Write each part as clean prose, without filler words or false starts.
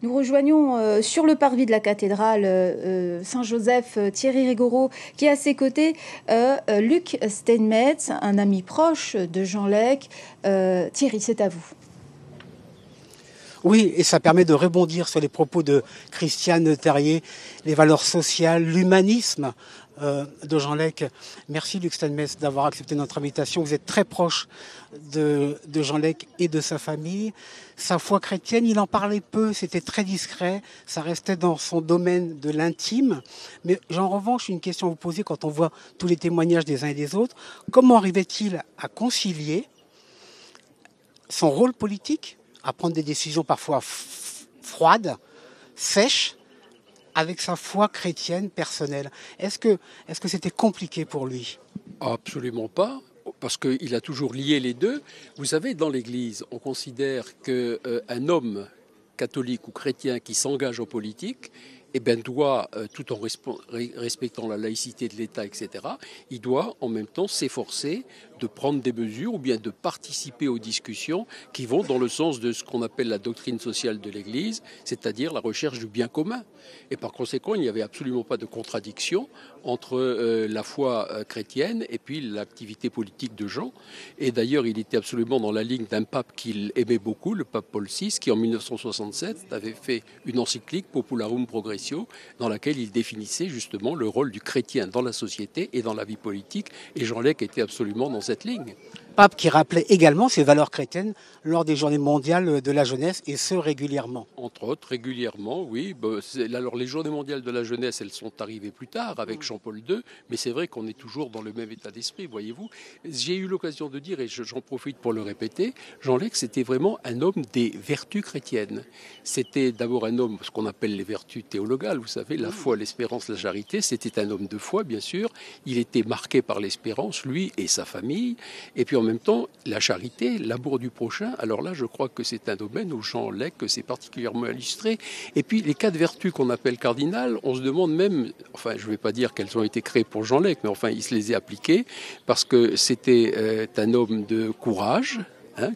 Nous rejoignons sur le parvis de la cathédrale Saint-Joseph Thierry Rigoro, qui est à ses côtés Luc Steinmetz, un ami proche de Jean Lec. Thierry, c'est à vous. Oui, et ça permet de rebondir sur les propos de Christiane Terrier, les valeurs sociales, l'humanisme de Jean Lec. Merci Luc Steinmetz d'avoir accepté notre invitation. Vous êtes très proche de Jean Lec et de sa famille. Sa foi chrétienne, il en parlait peu, c'était très discret, ça restait dans son domaine de l'intime. Mais j'ai en revanche une question à vous poser quand on voit tous les témoignages des uns et des autres. Comment arrivait-il à concilier son rôle politique, à prendre des décisions parfois froides, sèches, avec sa foi chrétienne personnelle? Est-ce que c'était compliqué pour lui? Absolument pas, parce qu'il a toujours lié les deux. Vous savez, dans l'Église, on considère qu'un homme catholique ou chrétien qui s'engage en politique, eh ben, doit, tout en respectant la laïcité de l'État, etc., il doit en même temps s'efforcer de prendre des mesures ou bien de participer aux discussions qui vont dans le sens de ce qu'on appelle la doctrine sociale de l'Église, c'est-à-dire la recherche du bien commun. Et par conséquent, il n'y avait absolument pas de contradiction entre la foi chrétienne et puis l'activité politique de Jean. Et d'ailleurs, il était absolument dans la ligne d'un pape qu'il aimait beaucoup, le pape Paul VI, qui en 1967 avait fait une encyclique Popularum Progressio, dans laquelle il définissait justement le rôle du chrétien dans la société et dans la vie politique. Et Jean Lec était absolument dans cette ligne. Pape qui rappelait également ses valeurs chrétiennes lors des journées mondiales de la jeunesse, et ce régulièrement. Entre autres, régulièrement, oui. Alors les journées mondiales de la jeunesse, elles sont arrivées plus tard avec Jean-Paul II, mais c'est vrai qu'on est toujours dans le même état d'esprit, voyez-vous. J'ai eu l'occasion de dire, et j'en profite pour le répéter, Jean Lec, c'était vraiment un homme des vertus chrétiennes. C'était d'abord un homme, ce qu'on appelle les vertus théologales, vous savez, la foi, l'espérance, la charité. C'était un homme de foi, bien sûr. Il était marqué par l'espérance, lui et sa famille. Et puis en même temps, la charité, l'amour du prochain, alors là, je crois que c'est un domaine où Jean Lec s'est particulièrement illustré. Et puis, les quatre vertus qu'on appelle cardinales, on se demande même, enfin, je ne vais pas dire qu'elles ont été créées pour Jean Lec, mais enfin, il se les a appliquées parce que c'était un homme de courage,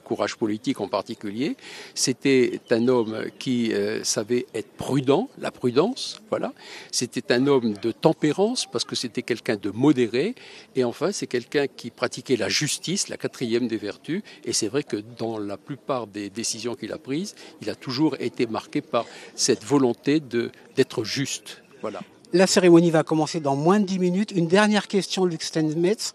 courage politique en particulier. C'était un homme qui savait être prudent, la prudence, voilà. C'était un homme de tempérance parce que c'était quelqu'un de modéré. Et enfin, c'est quelqu'un qui pratiquait la justice, la quatrième des vertus. Et c'est vrai que dans la plupart des décisions qu'il a prises, il a toujours été marqué par cette volonté d'être juste. Voilà. La cérémonie va commencer dans moins de 10 minutes. Une dernière question, Luc Steinmetz.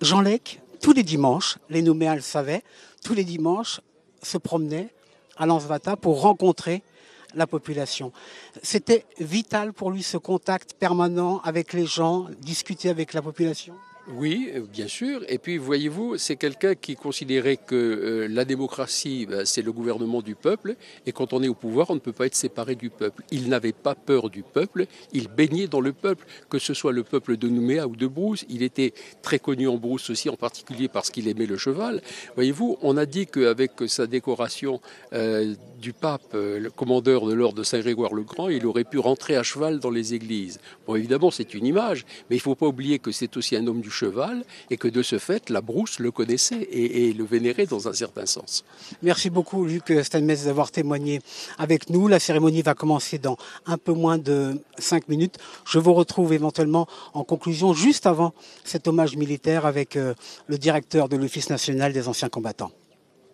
Jean Lec, tous les dimanches, les Nouméens le savaient, tous les dimanches se promenait à Lansvata pour rencontrer la population. C'était vital pour lui, ce contact permanent avec les gens, discuter avec la population? Oui, bien sûr. Et puis, voyez-vous, c'est quelqu'un qui considérait que la démocratie, c'est le gouvernement du peuple. Et quand on est au pouvoir, on ne peut pas être séparé du peuple. Il n'avait pas peur du peuple. Il baignait dans le peuple, que ce soit le peuple de Nouméa ou de Brousse. Il était très connu en Brousse aussi, en particulier parce qu'il aimait le cheval. Voyez-vous, on a dit qu'avec sa décoration du pape, le commandeur de l'ordre de Saint-Grégoire-le-Grand, il aurait pu rentrer à cheval dans les églises. Bon, évidemment, c'est une image, mais il ne faut pas oublier que c'est aussi un homme du cheval et que de ce fait, la Brousse le connaissait et le vénérait dans un certain sens. Merci beaucoup Luc Steinmetz d'avoir témoigné avec nous. La cérémonie va commencer dans un peu moins de 5 minutes. Je vous retrouve éventuellement en conclusion juste avant cet hommage militaire avec le directeur de l'Office national des anciens combattants.